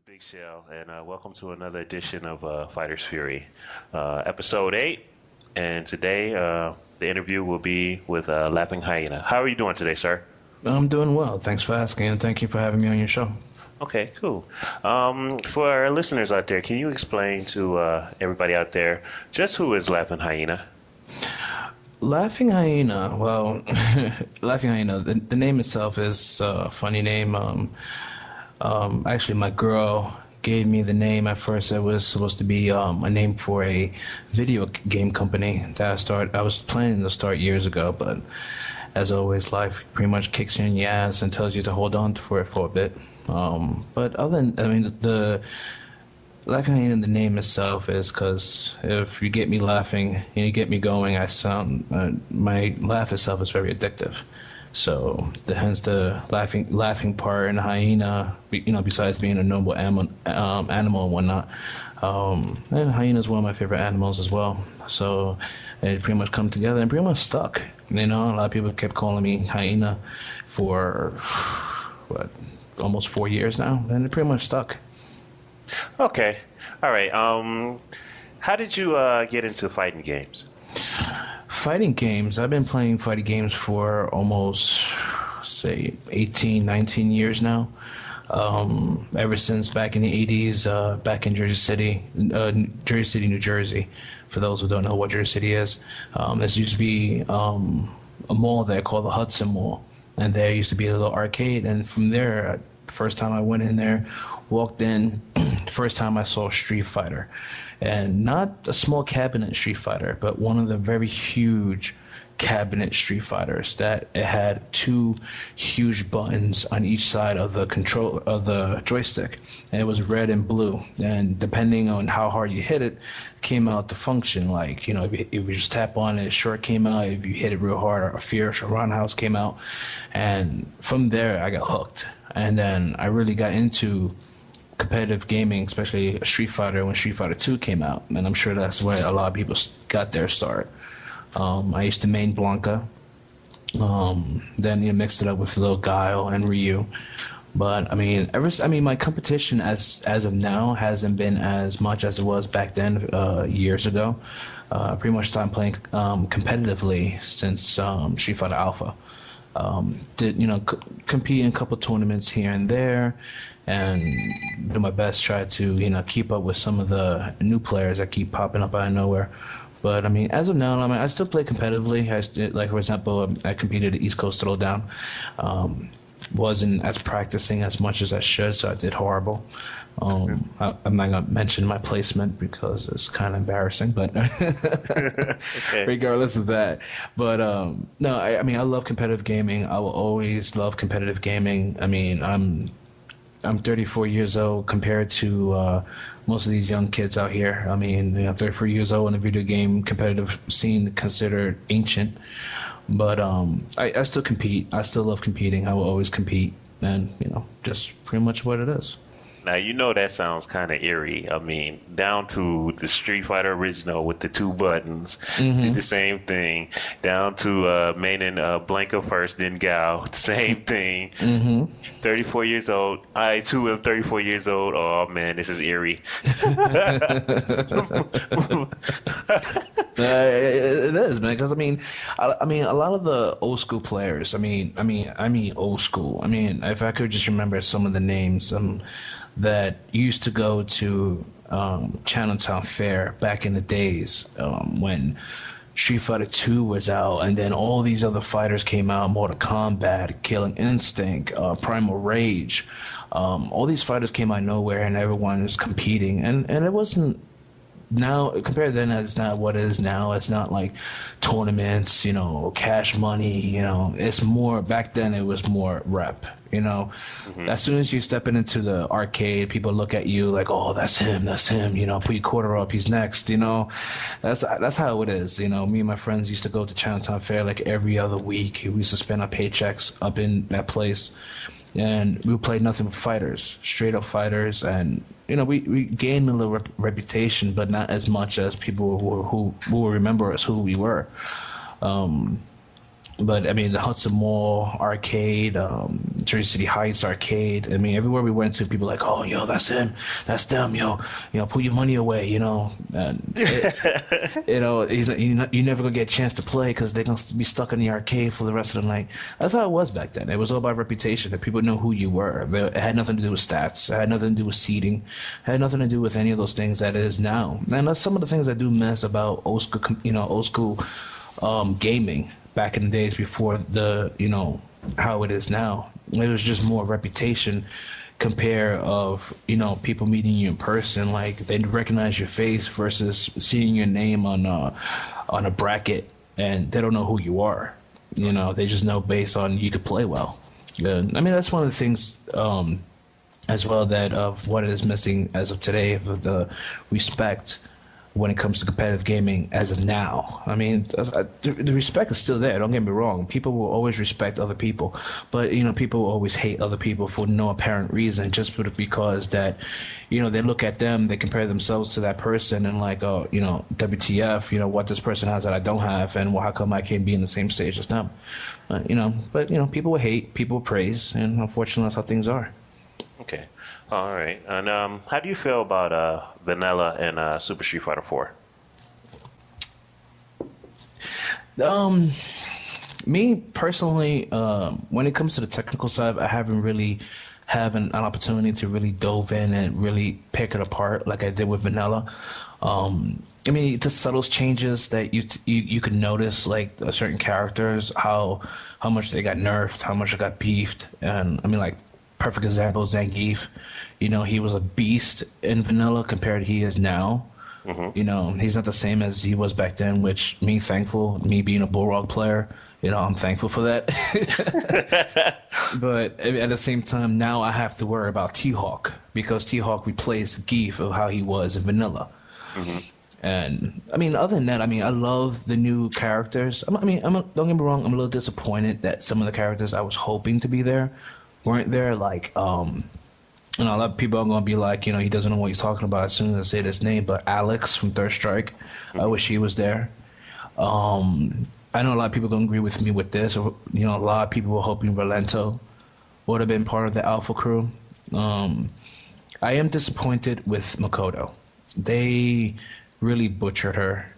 Big Shell, and welcome to another edition of Fighters Fury, episode 8. And today, the interview will be with Laughing Hyena. How are you doing today, sir? I'm doing well. Thanks for asking, and thank you for having me on your show. Okay, cool. For our listeners out there, can you explain to everybody out there just who is Laughing Hyena? Laughing Hyena, well, Laughing Hyena, the name itself is a funny name. Actually, my girl gave me the name. At first, it was supposed to be a name for a video game company that I was planning to start years ago, but as always, life pretty much kicks you in the ass and tells you to hold on for it for a bit. But other than, the Laughing Hyena, the name itself is because if you get me laughing and you get me going, my laugh itself is very addictive. So hence the laughing part, and hyena, besides being a noble animal and whatnot, and hyena is one of my favorite animals as well. So it pretty much come together and pretty much stuck. A lot of people kept calling me hyena for almost 4 years now, and it pretty much stuck. Okay, all right. How did you get into fighting games? Fighting games, I've been playing fighting games for almost, say, 18, 19 years now. Ever since back in the 80s, back in Jersey City, New Jersey. For those who don't know what Jersey City is, there used to be a mall there called the Hudson Mall. And there used to be a little arcade. And from there, first time I went in there, walked in, first time I saw Street Fighter. And not a small cabinet Street Fighter, but one of the very huge cabinet Street Fighters that it had two huge buttons on each side of the control of the joystick, and it was red and blue. And depending on how hard you hit it, came out to function. Like if you just tap on it, short came out. If you hit it real hard, a fierce or roundhouse came out. And from there, I got hooked. And then I really got into competitive gaming, especially Street Fighter when Street Fighter 2 came out, and I'm sure that's where a lot of people got their start. I used to main Blanca, then mixed it up with Lil Guile and Ryu. But my competition as of now hasn't been as much as it was back then, years ago. Pretty much started playing competitively since Street Fighter Alpha. Compete in a couple tournaments here and there, and do my best try to keep up with some of the new players that keep popping up out of nowhere. But as of now, I still play competitively. Like for example, I competed at East Coast Throwdown. Wasn't as practicing as much as I should, so I did horrible. I'm not gonna mention my placement because it's kind of embarrassing, but Okay. regardless of that. But no, I love competitive gaming. I will always love competitive gaming. I'm 34 years old compared to most of these young kids out here. 34 years old in the video game competitive scene, considered ancient. But I still compete. I still love competing. I will always compete, and just pretty much what it is. Now, that sounds kind of eerie. Down to the Street Fighter original with the two buttons, did the same thing. Down to maining Blanca first, then Gal, same thing. 34 years old. I, too, am 34 years old. Oh, man, this is eerie. It is, man. Because a lot of the old school players. Old school. If I could just remember some of the names that used to go to Chinatown Fair back in the days when Street Fighter 2 was out, and then all these other fighters came out: Mortal Kombat, Killing Instinct, Primal Rage. All these fighters came out of nowhere, and everyone was competing, and it wasn't. Now, compared then, it's not what it is now. It's not like tournaments, cash money, it's more, back then it was more rep, As soon as you step into the arcade, people look at you like, oh, that's him, put your quarter up, he's next, That's how it is, Me and my friends used to go to Chinatown Fair like every other week. We used to spend our paychecks up in that place. And we played nothing but fighters, straight up fighters, and we gained a little reputation, but not as much as people who will remember us who we were. But I mean, the Hudson Mall arcade, Jersey City Heights arcade. I mean, everywhere we went to, people were like, "Oh, yo, that's him, that's them, yo, put your money away," And you never gonna get a chance to play because they're gonna be stuck in the arcade for the rest of the night. That's how it was back then. It was all about reputation. That people know who you were. It had nothing to do with stats. It had nothing to do with seeding. It had nothing to do with any of those things that it is now. And that's some of the things I do miss about old school gaming back in the days before how it is now. It was just more reputation compare of people meeting you in person, like they recognize your face versus seeing your name on a bracket and they don't know who you are. They just know based on you could play well. I mean, that's one of the things as well that of what is missing as of today, of the respect when it comes to competitive gaming as of now. I mean, the respect is still there. Don't get me wrong. People will always respect other people, but people will always hate other people for no apparent reason, just because that, they look at them, they compare themselves to that person, and like, oh, WTF, what this person has that I don't have, and how come I can't be in the same stage as them? People will hate, people will praise, and unfortunately, that's how things are. Okay. All right. And how do you feel about Vanilla and Super Street Fighter 4? Me personally, when it comes to the technical side, I haven't really had an opportunity to really dove in and really pick it apart like I did with Vanilla. I mean, the subtle changes that you could notice, like certain characters, how much they got nerfed, how much they got beefed, and I mean, like, perfect example, Zangief. He was a beast in Vanilla compared to he is now. Mm-hmm. He's not the same as he was back then, which me being a Bullrog player, I'm thankful for that. But at the same time, now I have to worry about T-Hawk because T-Hawk replaced Geef of how he was in Vanilla. Mm-hmm. And I mean, other than that, I mean, I love the new characters. Don't get me wrong, I'm a little disappointed that some of the characters I was hoping to be there weren't there. Like, a lot of people are going to be like, he doesn't know what he's talking about as soon as I say this name, but Alex from Third Strike, I wish he was there. I know a lot of people are going to agree with me with this. A lot of people were hoping Valento would have been part of the Alpha crew. I am disappointed with Makoto. They really butchered her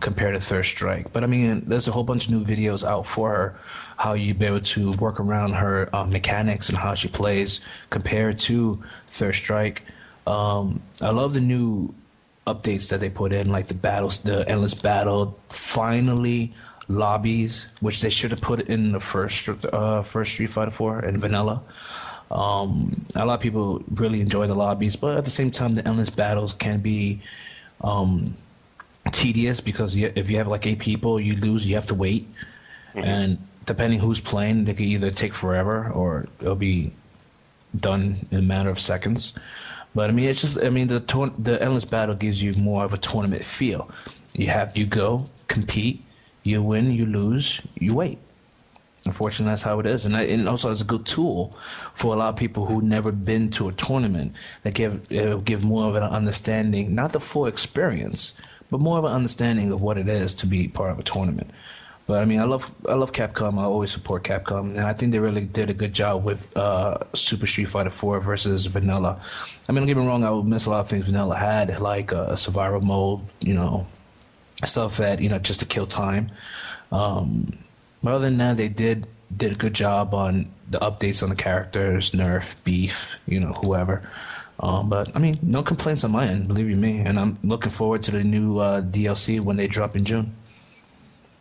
compared to Third Strike. But I mean, there's a whole bunch of new videos out for her, how you be able to work around her mechanics and how she plays compared to Third Strike. I love the new updates that they put in, like the battles, the endless battle, finally lobbies, which they should have put in the first Street Fighter 4 and Vanilla. A lot of people really enjoy the lobbies, but at the same time, the endless battles can be tedious because if you have like 8 people, you lose, you have to wait. Mm-hmm. And depending who's playing, they can either take forever or it'll be done in a matter of seconds. But I mean, it's just, the endless battle gives you more of a tournament feel. You go, compete, you win, you lose, you wait. Unfortunately, that's how it is. And it also is a good tool for a lot of people who never been to a tournament that give more of an understanding, not the full experience, but more of an understanding of what it is to be part of a tournament. But I mean, I love Capcom. I always support Capcom, and I think they really did a good job with Super Street Fighter 4 versus Vanilla. I mean, don't get me wrong, I would miss a lot of things Vanilla had, like a survival mode, stuff that just to kill time. But other than that, they did a good job on the updates on the characters, nerf, beef, whoever. But I mean, no complaints on my end, believe you me. And I'm looking forward to the new DLC when they drop in June.